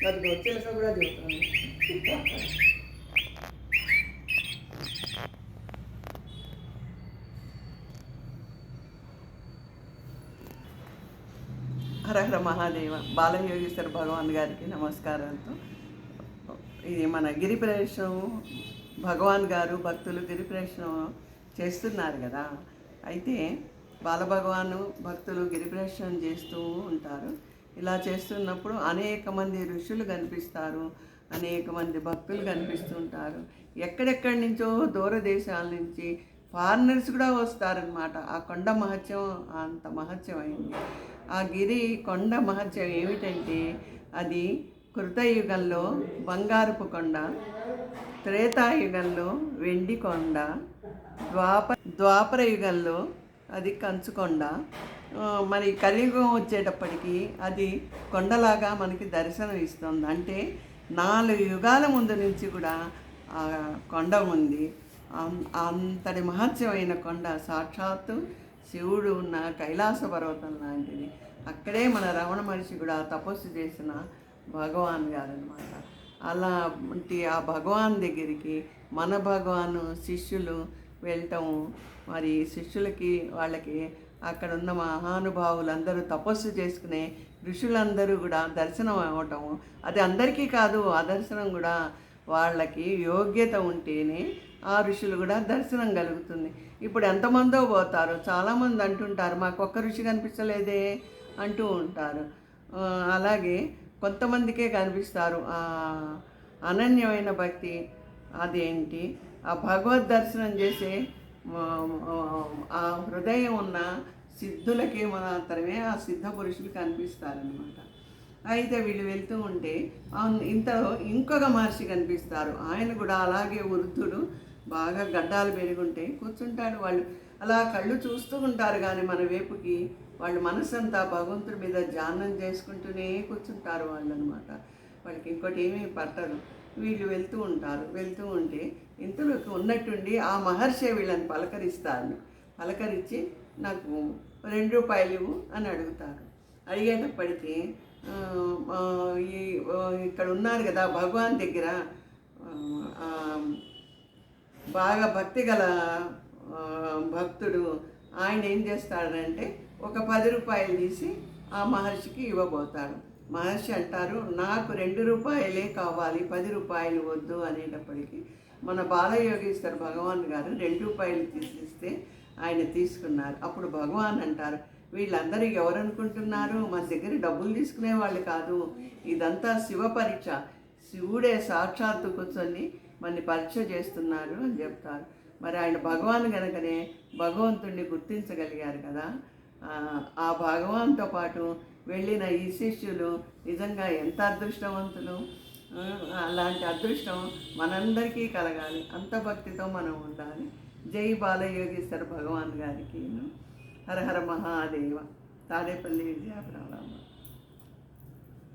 అదిగో చిలక కూడా చెబుతుంది. హరహర మహాదేవ. బాలయోగేశ్వర భగవాన్ గారికి నమస్కారాలతో ఇది మన గిరి ప్రవేశం భగవాన్ గారు భక్తులు గిరి ప్రవేశం చేస్తున్నారు కదా. అయితే బాలభగవాను భక్తులు గిరి ప్రవేశం చేస్తూ ఉంటారు. ఇలా చేస్తున్నప్పుడు అనేక మంది ఋషులు కనిపిస్తారు, అనేక మంది భక్తులు కనిపిస్తుంటారు. ఎక్కడెక్కడి నుంచో దూరదేశాల నుంచి ఫారినర్స్ కూడా వస్తారనమాట. ఆ కొండ మహత్యం అంత మహత్యమైంది. ఆ గిరి కొండ మహత్యం ఏమిటంటే అది కృతయుగంలో బంగారపు కొండ, త్రేతాయుగంలో వెండి కొండ, ద్వాపర యుగంలో అది కంచుకొండ, మరి కలియుగం వచ్చేటప్పటికి అది కొండలాగా మనకి దర్శనం ఇస్తుంది. అంటే 4 యుగాల ముందు నుంచి కూడా ఆ కొండ ఉంది. అంతటి మహత్యమైన కొండ సాక్షాత్తు శివుడు ఉన్న కైలాస పర్వతం లాంటిది. అక్కడే మన రమణ మహర్షి కూడా తపస్సు చేసిన భగవాన్ గారు అనమాట. అలాంటి ఆ భగవాన్ దగ్గరికి మన భగవాను శిష్యులు వెళ్ళటము, మరి శిష్యులకి వాళ్ళకి అక్కడ ఉన్న మహానుభావులందరూ తపస్సు చేసుకునే ఋషులందరూ కూడా దర్శనం అవ్వటము, అది అందరికీ కాదు, ఆ దర్శనం కూడా వాళ్ళకి యోగ్యత ఉంటేనే ఆ ఋషులు కూడా దర్శనం కలుగుతుంది. ఇప్పుడు ఎంతమందో పోతారు, చాలామంది అంటుంటారు మాకు ఒక్క ఋషి కనిపించలేదే అంటూ ఉంటారు. అలాగే కొంతమందికే కనిపిస్తారు అనన్యమైన భక్తి. అదేంటి, ఆ భగవద్ దర్శనం చేసే ఆ హృదయం ఉన్న సిద్ధులకి మాత్రమే ఆ సిద్ధ పురుషులు కనిపిస్తారనమాట. అయితే వీళ్ళు వెళ్తూ ఉంటే ఇంతలో ఇంకొక మహర్షి కనిపిస్తారు. ఆయన కూడా అలాగే వృద్ధుడు, బాగా గడ్డాలు పెరుగుంటే కూర్చుంటాడు. వాళ్ళు అలా కళ్ళు చూస్తూ ఉంటారు, కానీ మన వైపుకి వాళ్ళు మనసంతా భగవంతుడి మీద ధ్యానం చేసుకుంటూనే కూర్చుంటారు వాళ్ళు అనమాట. వాళ్ళకి ఇంకోటి ఏమీ పట్టదు. వీళ్ళు వెళ్తూ ఉంటారు. వెళ్తూ ఉంటే ఇంతలోకి ఉన్నట్టుండి ఆ మహర్షి వీళ్ళని పలకరించి నాకు 2 రూపాయలు ఇవ్వు అని అడుగుతారు. అడిగేటప్పటికీ ఇక్కడ ఉన్నారు కదా భగవాన్ దగ్గర బాగా భక్తి గల భక్తుడు, ఆయన ఏం చేస్తాడంటే ఒక 10 రూపాయలు తీసి ఆ మహర్షికి ఇవ్వబోతాడు. మహర్షి అంటారు నాకు 2 రూపాయలే కావాలి, 10 రూపాయలు వద్దు అనేటప్పటికీ మన బాలయోగేశ్వర భగవాన్ గారు 2 రూపాయలు తీసిస్తే ఆయన తీసుకున్నారు. అప్పుడు భగవాన్ అంటారు వీళ్ళందరూ ఎవరనుకుంటున్నారు, మన దగ్గర డబ్బులు తీసుకునే వాళ్ళు కాదు, ఇదంతా శివ పరీక్ష, శివుడే సాక్షాత్తు కూర్చొని మనని పరీక్ష చేస్తున్నారు అని చెప్తారు. మరి ఆయన భగవాన్ కనుకనే భగవంతుడిని గుర్తించగలిగారు కదా. ఆ భగవాన్తో పాటు వెళ్ళిన ఈ శిష్యులు నిజంగా ఎంత అదృష్టవంతులు. అలాంటి అదృష్టం మనందరికీ కలగాలి, అంత భక్తితో మనం ఉండాలి. జై బాలయోగేశ్వర భగవాన్ గారికి. హరహర మహాదేవ. తాడేపల్లి విజయప్రభ.